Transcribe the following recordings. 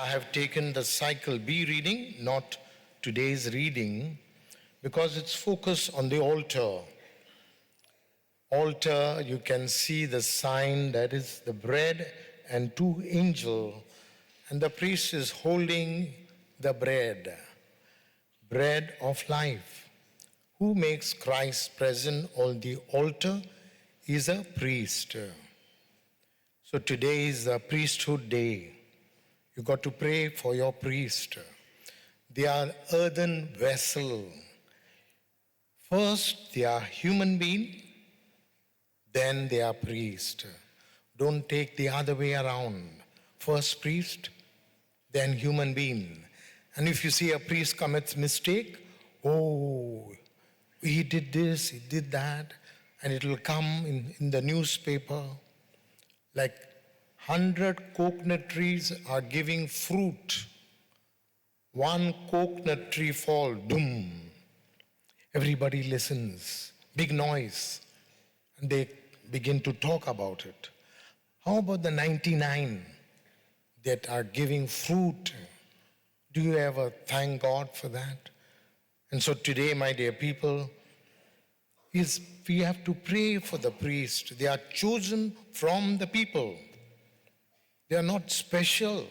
have taken the Cycle B reading, not today's reading, because it's focused on the altar. Altar, you can see the sign, that is the bread and two angels, and the priest is holding the bread of life. Who makes Christ present on the altar is a priest. So today is the priesthood day. You got to pray for your priest. They are earthen vessel. First, they are human being, then they are priest. Don't take the other way around. First priest, then human being. And if you see a priest commits mistake, oh, he did this, he did that, and it will come in the newspaper. Like 100 coconut trees are giving fruit. One coconut tree fall, doom. Everybody listens, big noise, and they begin to talk about it. How about the 99 that are giving fruit? Do you ever thank God for that? And so today, my dear people, we have to pray for the priest. They are chosen from the people. They are not special.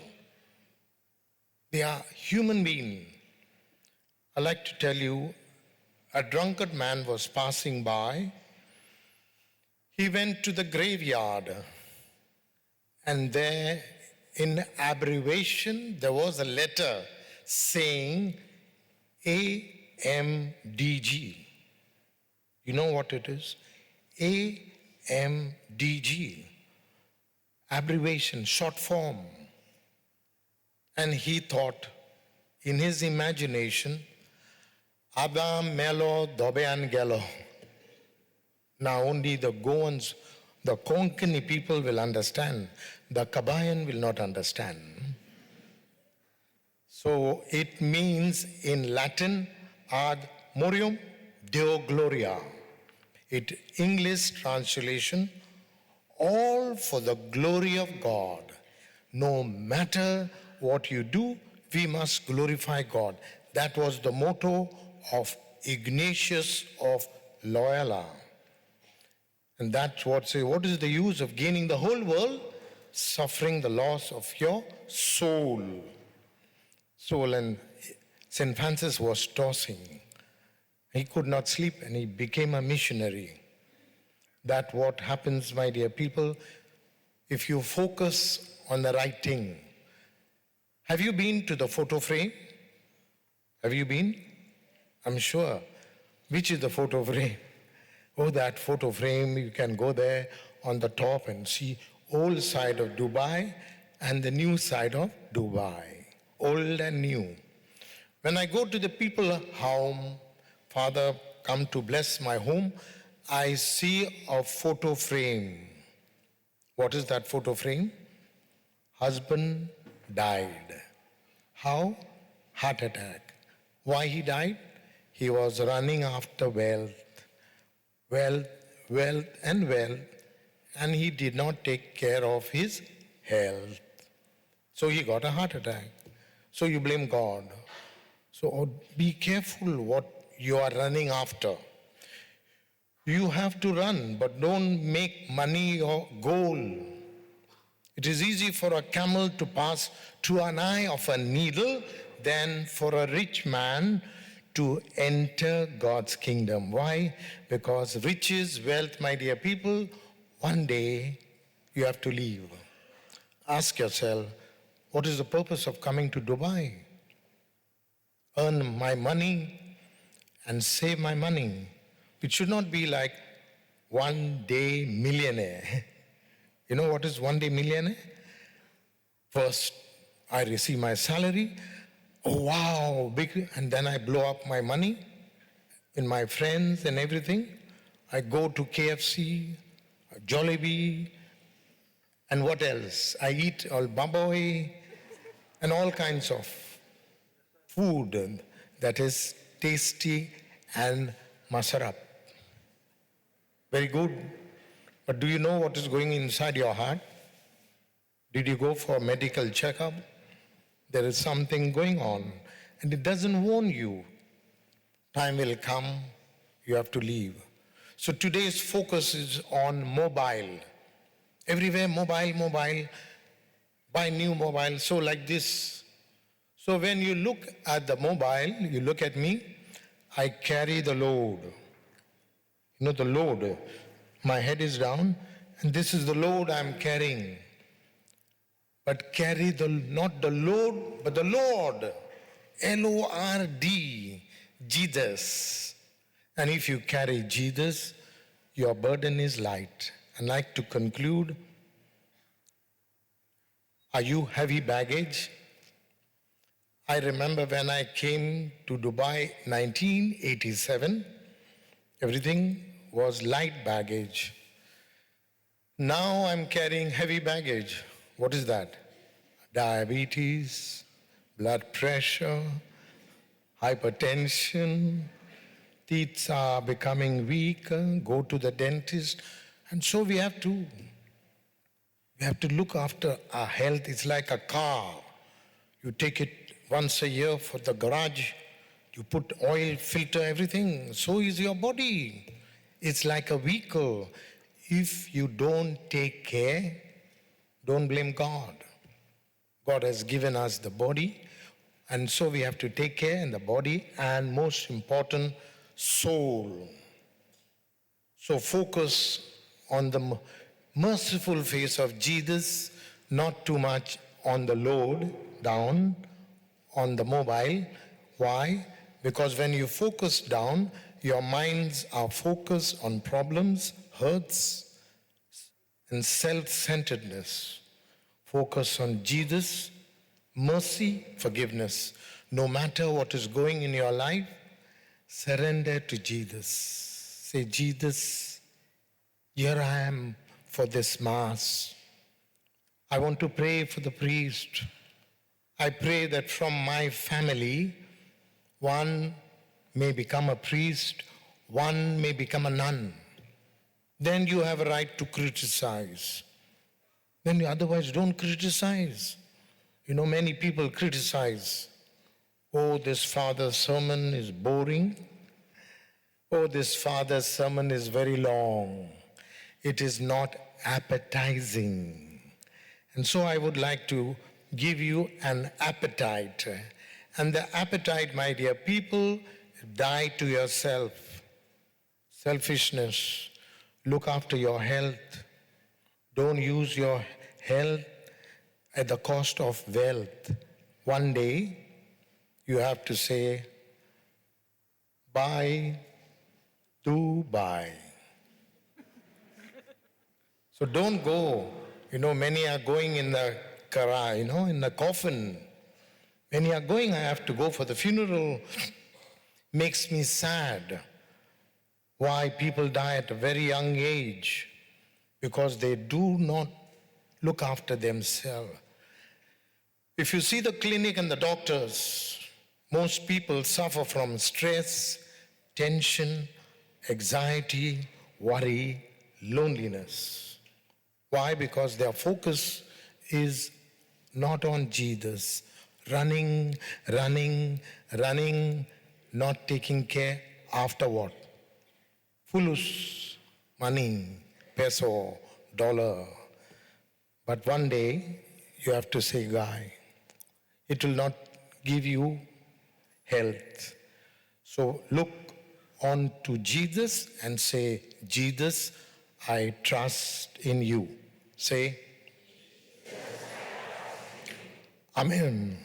They are human beings. I like to tell you, a drunkard man was passing by. He went to the graveyard, and there, in abbreviation, there was a letter saying AMDG. You know what it is? AMDG. Abbreviation, short form. And he thought, in his imagination, Adam Melo Dobean Gelo. Now only the Goans, the Konkani people will understand. The Kabayan will not understand. So it means in Latin, ad morium Deo Gloria. English translation, all for the glory of God. No matter what you do, we must glorify God. That was the motto of Ignatius of Loyola. And that's what is the use of gaining the whole world, suffering the loss of your soul. And St. Francis was tossing. He could not sleep and he became a missionary. That's what happens, my dear people, if you focus on the right thing. Have you been to the photo frame? Have you been? I'm sure. Which is the photo frame? Oh, that photo frame, you can go there on the top and see old side of Dubai and the new side of Dubai. Old and new. When I go to the people home, Father, come to bless my home, I see a photo frame. What is that photo frame? Husband died. How? Heart attack. Why he died? He was running after wealth, and he did not take care of his health. So he got a heart attack. So you blame God. So be careful what you are running after. You have to run, but don't make money your goal. It is easy for a camel to pass through an eye of a needle than for a rich man to enter God's kingdom. Why? Because riches, wealth, my dear people, one day you have to leave. Ask yourself, what is the purpose of coming to Dubai? Earn my money and save my money. It should not be like one day millionaire. You know what is one day millionaire? First, I receive my salary. Oh, wow, big, and then I blow up my money in my friends and everything. I go to KFC, Jollibee, and what else? I eat all baboy and all kinds of food that is tasty and masarap. Very good. But do you know what is going inside your heart? Did you go for a medical checkup? There is something going on, and it doesn't warn you. Time will come, you have to leave. So today's focus is on mobile. Everywhere mobile, buy new mobile, so like this. So when you look at the mobile, you look at me, I carry the load. You know the load. My head is down, and this is the load I'm carrying. But carry not the load, but the Lord. Lord, Jesus. And if you carry Jesus, your burden is light. I'd like to conclude. Are you heavy baggage? I remember when I came to Dubai 1987, everything was light baggage. Now I'm carrying heavy baggage. What is that? Diabetes, blood pressure, hypertension, teeth are becoming weaker, go to the dentist. And so we have to look after our health. It's like a car. You take it once a year for the garage. You put oil, filter, everything. So is your body. It's like a vehicle. If you don't take care, don't blame God. God has given us the body, and so we have to take care in the body, and most important, soul. So focus on the merciful face of Jesus, not too much on the load down, on the mobile. Why? Because when you focus down, your minds are focused on problems, hurts, and self-centeredness. Focus on Jesus, mercy, forgiveness. No matter what is going in your life, surrender to Jesus. Say, Jesus, here I am for this Mass. I want to pray for the priest. I pray that from my family, one may become a priest, one may become a nun. Then you have a right to criticize. Then you otherwise don't criticize. You know, many people criticize. Oh, this father's sermon is boring. Oh, this father's sermon is very long. It is not appetizing. And so I would like to give you an appetite. And the appetite, my dear people, die to yourself. Selfishness. Look after your health. Don't use your health at the cost of wealth. One day, you have to say, bye, Dubai. So don't go. You know, many are going in the kara, in the coffin. Many are going, I have to go for the funeral. Makes me sad. Why people die at a very young age? Because they do not look after themselves. If you see the clinic and the doctors, most people suffer from stress, tension, anxiety, worry, loneliness. Why? Because their focus is not on Jesus. Running, not taking care after what? Fulus, money, peso, dollar. But one day, you have to say, Guy, it will not give you health. So look on to Jesus and say, Jesus, I trust in you. Say, Amen.